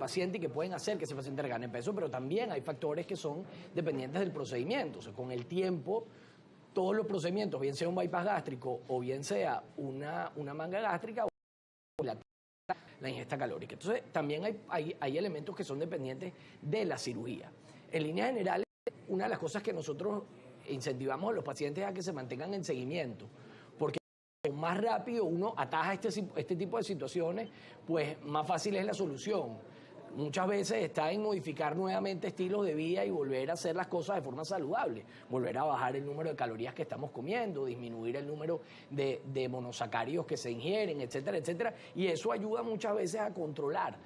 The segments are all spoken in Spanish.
paciente y que pueden hacer que ese paciente regane peso, pero también hay factores que son dependientes del procedimiento. O sea, con el tiempo, todos los procedimientos, bien sea un bypass gástrico o bien sea una manga gástrica, o la ingesta calórica. Entonces, también hay elementos que son dependientes de la cirugía. En líneas generales, una de las cosas que nosotros incentivamos a los pacientes es a que se mantengan en seguimiento, porque más rápido uno ataja este tipo de situaciones, pues más fácil es la solución. Muchas veces está en modificar nuevamente estilos de vida y volver a hacer las cosas de forma saludable, volver a bajar el número de calorías que estamos comiendo, disminuir el número de monosacáridos que se ingieren, etcétera, etcétera, y eso ayuda muchas veces a controlar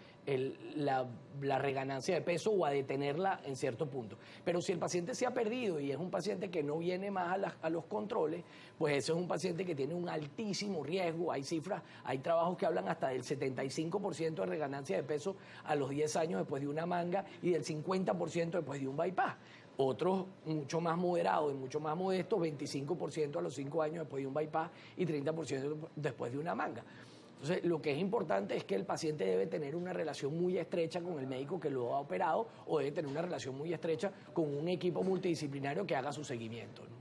la reganancia de peso o a detenerla en cierto punto. Pero si el paciente se ha perdido y es un paciente que no viene más a los controles, pues ese es un paciente que tiene un altísimo riesgo. Hay cifras, hay trabajos que hablan hasta del 75% de reganancia de peso a los 10 años después de una manga y del 50% después de un bypass. Otros mucho más moderados y mucho más modestos, 25% a los 5 años después de un bypass y 30% después de una manga. Entonces, lo que es importante es que el paciente debe tener una relación muy estrecha con el médico que lo ha operado o debe tener una relación muy estrecha con un equipo multidisciplinario que haga su seguimiento, ¿no?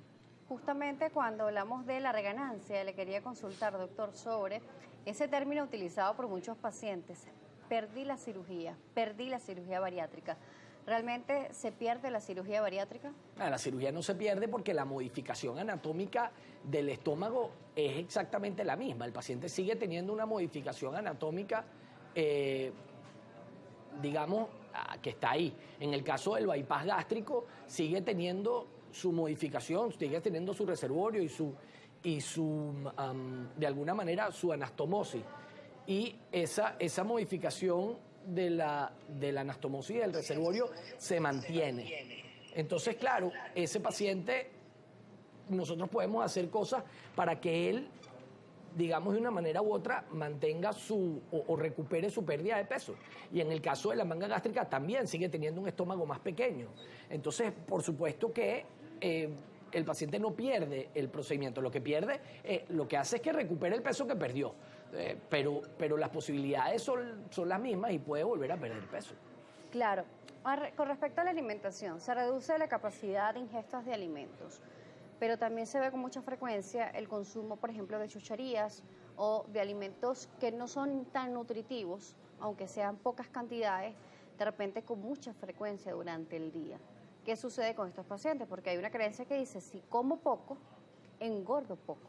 Justamente cuando hablamos de la reganancia, le quería consultar, doctor, sobre ese término utilizado por muchos pacientes. Perdí la cirugía bariátrica. ¿Realmente se pierde la cirugía bariátrica? La cirugía no se pierde porque la modificación anatómica del estómago es exactamente la misma. El paciente sigue teniendo una modificación anatómica, digamos, que está ahí. En el caso del bypass gástrico, sigue teniendo su modificación, sigue teniendo su reservorio y su de alguna manera, su anastomosis. Y esa modificación de la anastomosis y del reservorio se mantiene. Entonces, claro, ese paciente, nosotros podemos hacer cosas para que él, digamos, de una manera u otra, mantenga o recupere su pérdida de peso. Y en el caso de la manga gástrica también sigue teniendo un estómago más pequeño. Entonces, por supuesto que el paciente no pierde el procedimiento, lo que pierde, lo que hace es que recupere el peso que perdió. Pero las posibilidades son las mismas y puede volver a perder peso. Claro. Con respecto a la alimentación, se reduce la capacidad de ingestas de alimentos, pero también se ve con mucha frecuencia el consumo, por ejemplo, de chucherías o de alimentos que no son tan nutritivos, aunque sean pocas cantidades, de repente con mucha frecuencia durante el día. ¿Qué sucede con estos pacientes? Porque hay una creencia que dice, si como poco, engordo poco.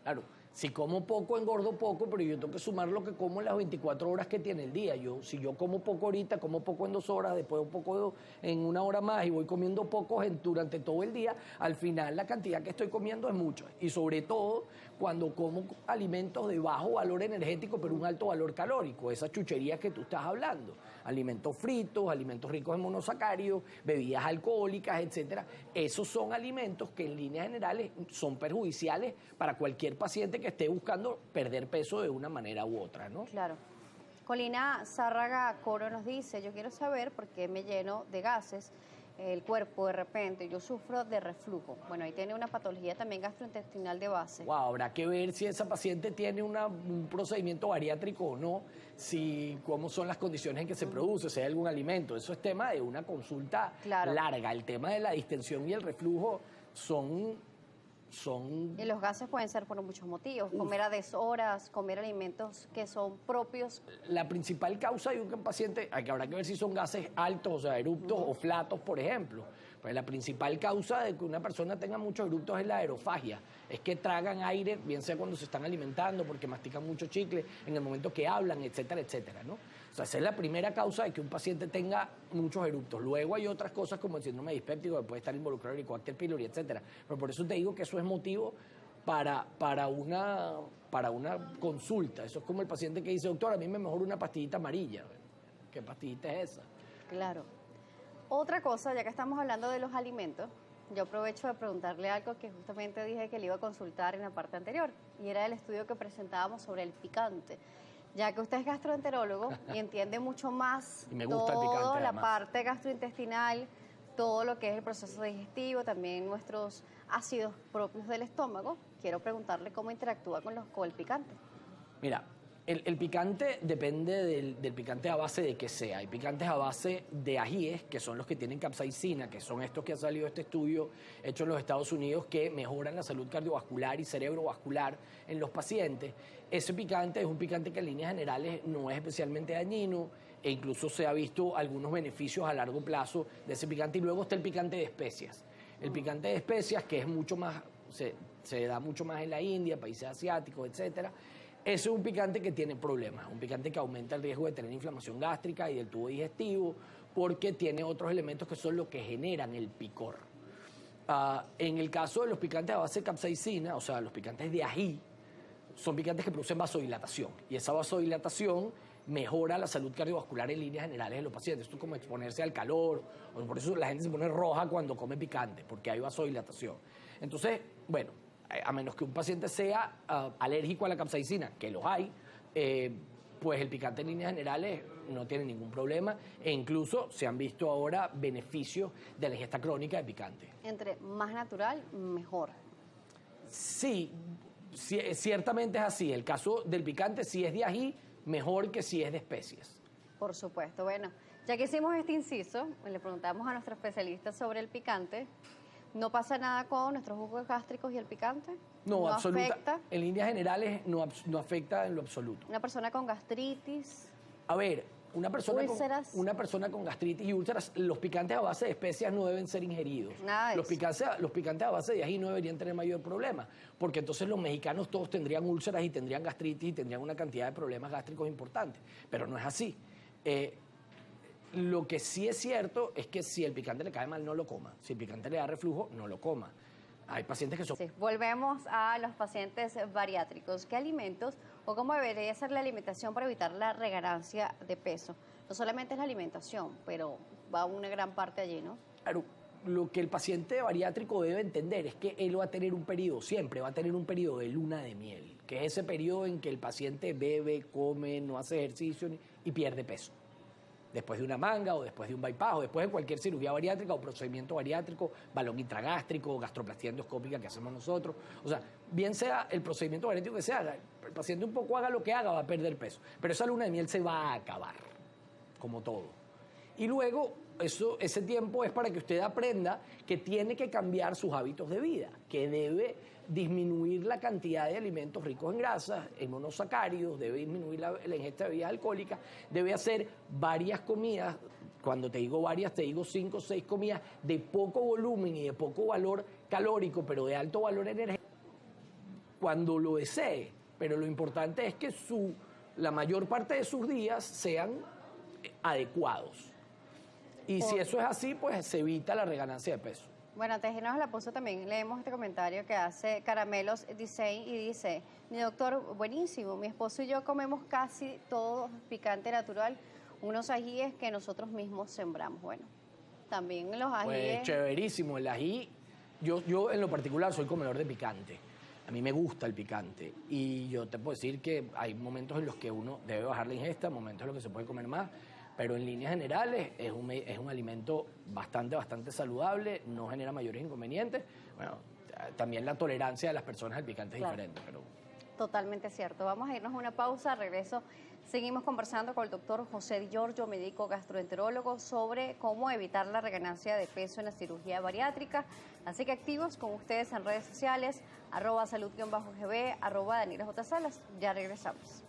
Claro, si como poco, engordo poco, pero yo tengo que sumar lo que como en las 24 horas que tiene el día. Si yo como poco ahorita, como poco en 2 horas, después un poco en 1 hora más y voy comiendo poco durante todo el día, al final la cantidad que estoy comiendo es mucho. Y sobre todo cuando como alimentos de bajo valor energético, pero un alto valor calórico, esas chucherías que tú estás hablando. Alimentos fritos, alimentos ricos en monosacáridos, bebidas alcohólicas, etcétera. Esos son alimentos que en líneas generales son perjudiciales para cualquier paciente que esté buscando perder peso de una manera u otra, ¿no? Claro. Colina Zárraga Coro nos dice, yo quiero saber por qué me lleno de gases el cuerpo de repente, yo sufro de reflujo. Bueno, ahí tiene una patología también gastrointestinal de base. Wow, habrá que ver si esa paciente tiene un procedimiento bariátrico o no, cómo son las condiciones en que se produce, si hay algún alimento. Eso es tema de una consulta larga. El tema de la distensión y el reflujo son... Y los gases pueden ser por muchos motivos, comer a deshoras, comer alimentos que son propios. La principal causa de un paciente, que habrá que ver si son gases altos, o sea, eruptos o flatos, por ejemplo. Pues la principal causa de que una persona tenga muchos eructos es la aerofagia. Es que tragan aire, bien sea cuando se están alimentando, porque mastican mucho chicle, en el momento que hablan, etcétera, etcétera, ¿no? O sea, esa es la primera causa de que un paciente tenga muchos eructos. Luego hay otras cosas como el síndrome dispéptico, que puede estar involucrado en el Helicobacter pylori, etcétera. Pero por eso te digo que eso es motivo para una consulta. Eso es como el paciente que dice, doctor, a mí me mejora una pastillita amarilla. ¿Qué pastillita es esa? Claro. Otra cosa, ya que estamos hablando de los alimentos, yo aprovecho de preguntarle algo que justamente dije que le iba a consultar en la parte anterior, y era el estudio que presentábamos sobre el picante. Ya que usted es gastroenterólogo y entiende mucho más y me gusta el picante, la parte gastrointestinal, todo lo que es el proceso digestivo, también nuestros ácidos propios del estómago, quiero preguntarle cómo interactúa con el picante. Mira, El picante depende del picante a base de que sea. Hay picantes a base de ajíes, que son los que tienen capsaicina, que son estos que ha salido este estudio hecho en los Estados Unidos, que mejoran la salud cardiovascular y cerebrovascular en los pacientes. Ese picante es un picante que en líneas generales no es especialmente dañino e incluso se ha visto algunos beneficios a largo plazo de ese picante. Y luego está el picante de especias. El picante de especias, que es mucho más, se da mucho más en la India, países asiáticos, etcétera. Ese es un picante que tiene problemas, un picante que aumenta el riesgo de tener inflamación gástrica y del tubo digestivo, porque tiene otros elementos que son los que generan el picor. En el caso de los picantes a base de capsaicina, o sea, los picantes de ají, son picantes que producen vasodilatación, y esa vasodilatación mejora la salud cardiovascular en líneas generales de los pacientes. Esto es como exponerse al calor, o por eso la gente se pone roja cuando come picante, porque hay vasodilatación. Entonces, bueno, a menos que un paciente sea alérgico a la capsaicina, que los hay, pues el picante en líneas generales no tiene ningún problema e incluso se han visto ahora beneficios de la ingesta crónica de picante. Entre más natural, mejor. Sí, ciertamente es así. El caso del picante, si es de ají, mejor que si es de especies. Por supuesto. Bueno, ya que hicimos este inciso, le preguntamos a nuestro especialista sobre el picante. ¿No pasa nada con nuestros jugos gástricos y el picante? No, afecta. En líneas generales no afecta en lo absoluto. Una persona con gastritis. A ver, una persona con gastritis y úlceras, los picantes a base de especias no deben ser ingeridos. Nada de los picantes a base de ají no deberían tener mayor problema, porque entonces los mexicanos todos tendrían úlceras y tendrían gastritis y tendrían una cantidad de problemas gástricos importantes. Pero no es así. Lo que sí es cierto es que si el picante le cae mal, no lo coma. Si el picante le da reflujo, no lo coma. Hay pacientes que son... Sí, volvemos a los pacientes bariátricos. ¿Qué alimentos o cómo debería ser la alimentación para evitar la reganancia de peso? No solamente es la alimentación, pero va una gran parte allí, ¿no? Claro, lo que el paciente bariátrico debe entender es que él va a tener un periodo, siempre va a tener un periodo de luna de miel, que es ese periodo en que el paciente bebe, come, no hace ejercicio y pierde peso. Después de una manga o después de un bypass o después de cualquier cirugía bariátrica o procedimiento bariátrico, balón intragástrico, gastroplastía endoscópica que hacemos nosotros. O sea, bien sea el procedimiento bariátrico que se haga, el paciente un poco haga lo que haga, va a perder peso. Pero esa luna de miel se va a acabar, como todo. Y luego, ese tiempo es para que usted aprenda que tiene que cambiar sus hábitos de vida, que debe disminuir la cantidad de alimentos ricos en grasas, en monosacáridos, debe disminuir la ingesta de bebidas alcohólicas, debe hacer varias comidas, cuando te digo varias, te digo 5 o 6 comidas de poco volumen y de poco valor calórico, pero de alto valor energético, cuando lo desee. Pero lo importante es que la mayor parte de sus días sean adecuados. Y si eso es así, pues se evita la reganancia de peso. Bueno, antes de irnos a la pausa también leemos este comentario que hace Caramelos Design y dice: mi doctor, buenísimo, mi esposo y yo comemos casi todo picante natural, unos ajíes que nosotros mismos sembramos. Bueno, también los ajíes... Pues chéverísimo, el ají, yo en lo particular soy comedor de picante. A mí me gusta el picante y yo te puedo decir que hay momentos en los que uno debe bajar la ingesta, momentos en los que se puede comer más, pero en líneas generales es un alimento bastante saludable, no genera mayores inconvenientes. Bueno, también la tolerancia de las personas al picante es diferente. Pero... Totalmente cierto. Vamos a irnos a una pausa, regreso. Seguimos conversando con el doctor José Di Giorgio, médico gastroenterólogo, sobre cómo evitar la reganancia de peso en la cirugía bariátrica. Así que activos con ustedes en redes sociales, @salud_gb, @DanielaJSalas. Ya regresamos.